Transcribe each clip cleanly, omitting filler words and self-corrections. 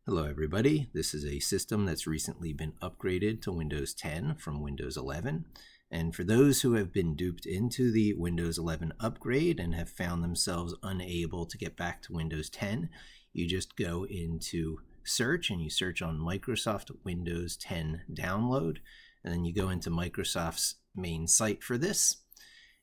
Hello everybody, this is a system that's recently been upgraded to Windows 10 from Windows 11. And for those who have been duped into the Windows 11 upgrade and have found themselves unable to get back to Windows 10, you just go into search and you search on Microsoft Windows 10 download, and then you go into Microsoft's main site for this,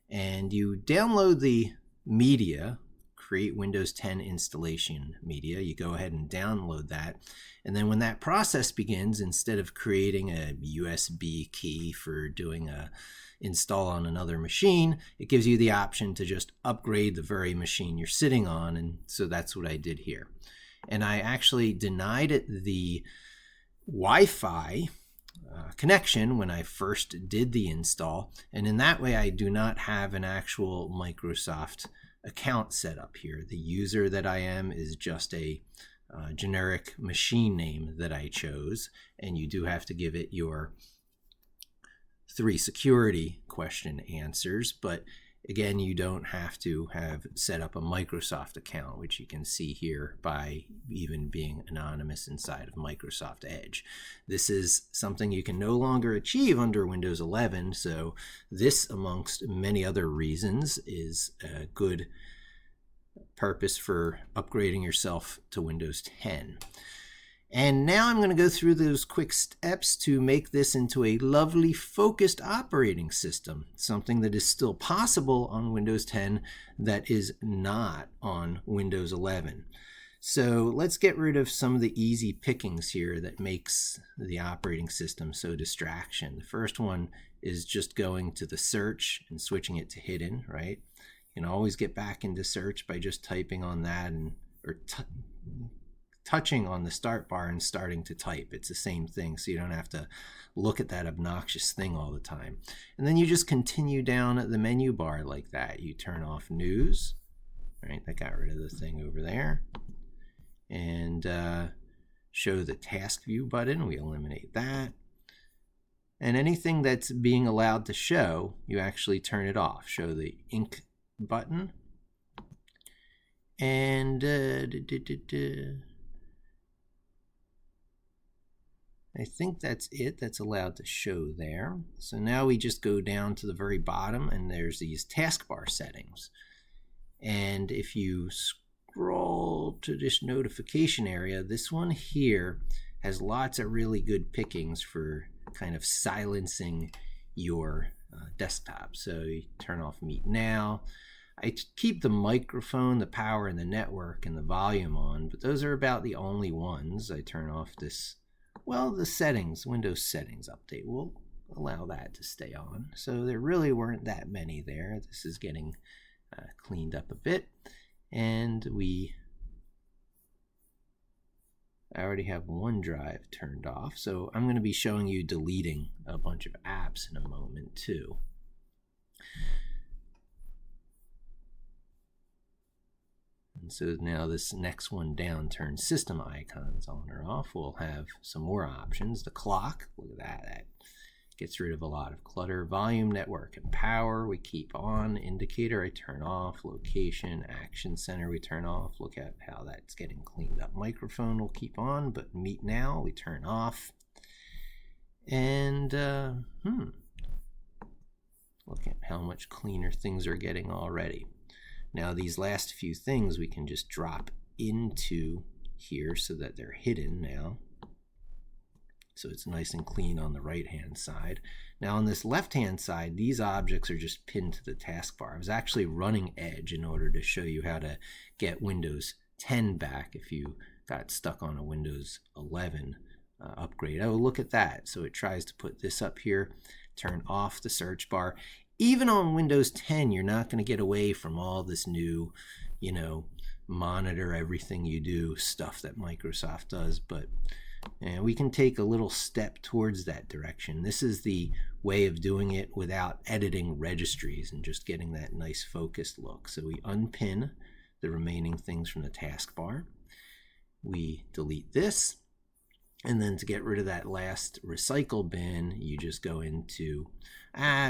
and you download the media. Create Windows 10 installation media. You go ahead and download that. And then when that process begins, instead of creating a USB key for doing a install on another machine, it gives you the option to just upgrade the very machine you're sitting on. And so that's what I did here. And I actually denied it the Wi-Fi connection when I first did the install. And in that way, I do not have an actual Microsoft account set up here. The user that I am is just a generic machine name that I chose, and you do have to give it your 3 security question answers, but again, you don't have to have set up a Microsoft account, which you can see here by even being anonymous inside of Microsoft Edge. This is something you can no longer achieve under Windows 11, so this, amongst many other reasons, is a good purpose for upgrading yourself to Windows 10. And now I'm going to go through those quick steps to make this into a lovely focused operating system, something that is still possible on Windows 10 that is not on Windows 11. So let's get rid of some of the easy pickings here that makes the operating system so distraction. The first one is just going to the search and switching it to hidden, right? You can always get back into search by just typing on that or touching on the start bar and starting to type. It's the same thing, so you don't have to look at that obnoxious thing all the time. And then you just continue down the menu bar like that. You turn off news, right? That got rid of the thing over there. And show the task view button, we eliminate that. And anything that's being allowed to show, you actually turn it off. Show the ink button. And I think that's it. That's allowed to show there. So now we just go down to the very bottom, and there's these taskbar settings. And if you scroll to this notification area, this one here has lots of really good pickings for kind of silencing your desktop. So you turn off Meet Now. I keep the microphone, the power, and the network and the volume on, but those are about the only ones. I turn off this. Well, the settings, Windows settings update will allow that to stay on. So there really weren't that many there. This is getting cleaned up a bit. And I already have OneDrive turned off. So I'm going to be showing you deleting a bunch of apps in a moment too. And so now this next one down, turn system icons on or off. We'll have some more options. The clock, look at that. That gets rid of a lot of clutter. Volume, network, and power we keep on. Indicator I turn off. Location, action center we turn off. Look at how that's getting cleaned up. Microphone we'll keep on, but Meet Now we turn off. And look at how much cleaner things are getting already. Now these last few things we can just drop into here so that they're hidden now. So it's nice and clean on the right hand side. Now on this left hand side, these objects are just pinned to the taskbar. I was actually running Edge in order to show you how to get Windows 10 back if you got stuck on a Windows 11 upgrade. Oh, look at that. So it tries to put this up here, turn off the search bar. Even on Windows 10, you're not going to get away from all this new, monitor everything you do stuff that Microsoft does, but we can take a little step towards that direction. This is the way of doing it without editing registries and just getting that nice focused look. So we unpin the remaining things from the taskbar. We delete this. And then to get rid of that last recycle bin, you just go into,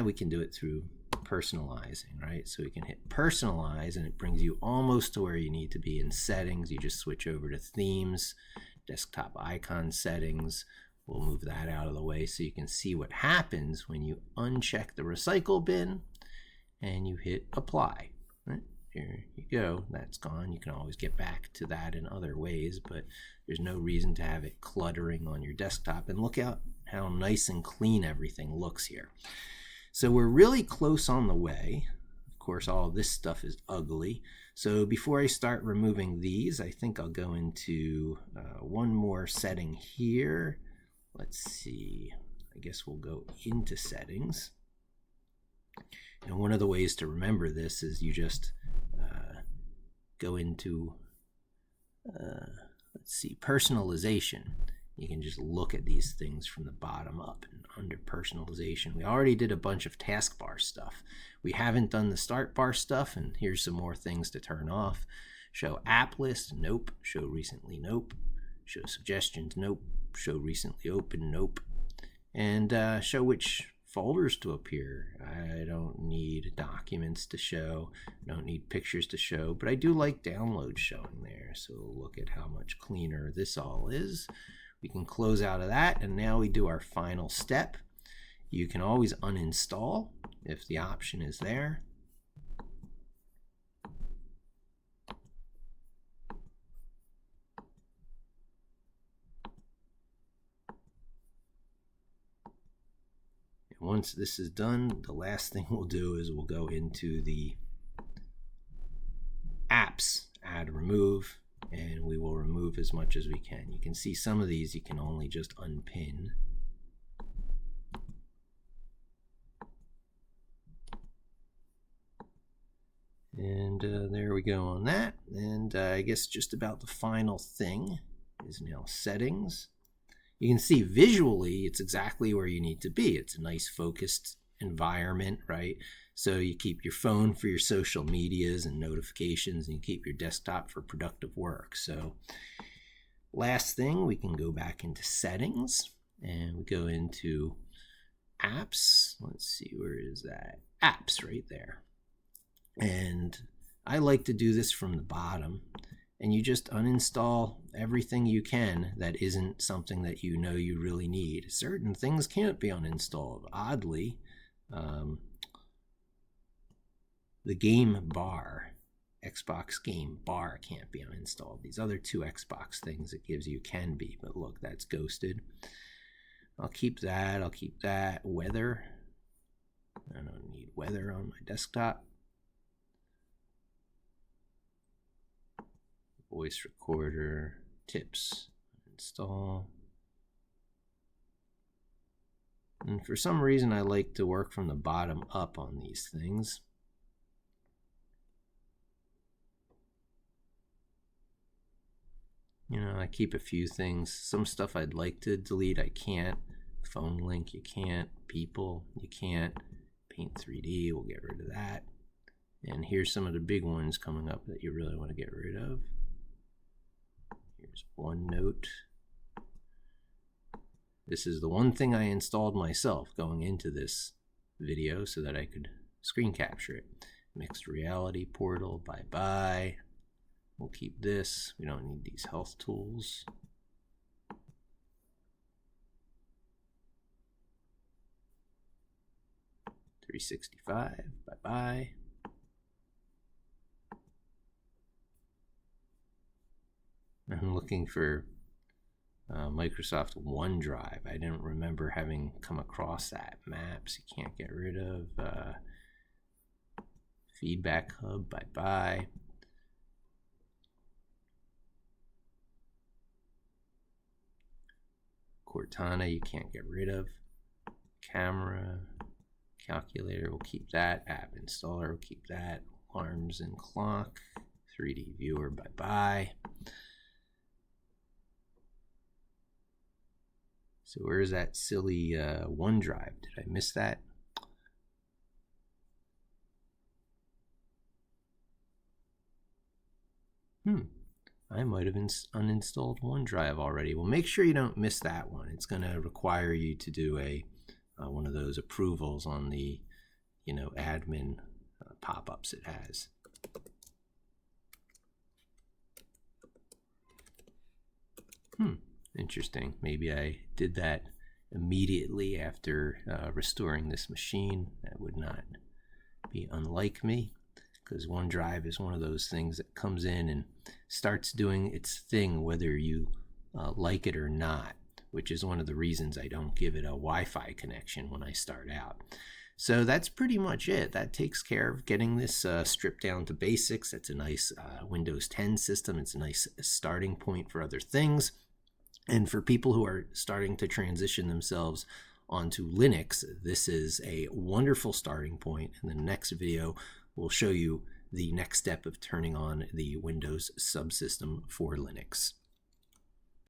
we can do it through personalizing, right? So we can hit personalize and it brings you almost to where you need to be in settings. You just switch over to themes desktop icon settings. We'll move that out of the way so you can see what happens when you uncheck the recycle bin and you hit apply. Right? Here you go, that's gone. You can always get back to that in other ways, but there's no reason to have it cluttering on your desktop. And look out how nice and clean everything looks here. So we're really close on the way. Of course, all of this stuff is ugly. So before I start removing these, I think I'll go into one more setting here. Let's see, I guess we'll go into settings. And one of the ways to remember this is you just go into, let's see, personalization. You can just look at these things from the bottom up. And under personalization, we already did a bunch of taskbar stuff. We haven't done the start bar stuff, and here's some more things to turn off. Show app list, nope. Show recently, nope. Show suggestions, nope. Show recently open, nope. And show which folders to appear. I don't need documents to show, I don't need pictures to show, but I do like downloads showing there. So look at how much cleaner this all is. We can close out of that, and now we do our final step. You can always uninstall if the option is there. Once this is done, the last thing we'll do is we'll go into the apps, add remove, and we will remove as much as we can. You can see some of these you can only just unpin. And there we go on that. And I guess just about the final thing is now settings. You can see visually it's exactly where you need to be. It's a nice focused environment, right? So you keep your phone for your social medias and notifications, and you keep your desktop for productive work. So last thing, we can go back into settings and we go into apps. Let's see, where is that? Apps right there. And I like to do this from the bottom. And you just uninstall everything you can that isn't something that you know you really need. Certain things can't be uninstalled. Oddly, the game bar, Xbox game bar can't be uninstalled. These other two Xbox things it gives you can be, but look, that's ghosted. I'll keep that, I'll keep that. Weather, I don't need weather on my desktop. Voice recorder, tips, install. And for some reason I like to work from the bottom up on these things. You know, I keep a few things. Some stuff I'd like to delete, I can't. Phone link, you can't. People, you can't. Paint 3D, we'll get rid of that. And here's some of the big ones coming up that you really want to get rid of. Here's OneNote. This is the one thing I installed myself going into this video so that I could screen capture it. Mixed reality portal, bye-bye. We'll keep this. We don't need these health tools. .365, bye-bye. I'm looking for Microsoft OneDrive. I didn't remember having come across that. Maps, you can't get rid of. Feedback Hub, bye-bye. Cortana, you can't get rid of. Camera, calculator, we'll keep that. App installer, we'll keep that. Alarms and clock. 3D viewer, bye-bye. So where's that silly OneDrive? Did I miss that? I might have uninstalled OneDrive already. Well, make sure you don't miss that one. It's going to require you to do a one of those approvals on the, admin pop-ups it has. Interesting. Maybe I did that immediately after restoring this machine. That would not be unlike me, because OneDrive is one of those things that comes in and starts doing its thing whether you like it or not, which is one of the reasons I don't give it a Wi-Fi connection when I start out. So that's pretty much it. That takes care of getting this stripped down to basics. That's a nice Windows 10 system. It's a nice starting point for other things. And for people who are starting to transition themselves onto Linux, this is a wonderful starting point. In the next video, we'll show you the next step of turning on the Windows subsystem for Linux.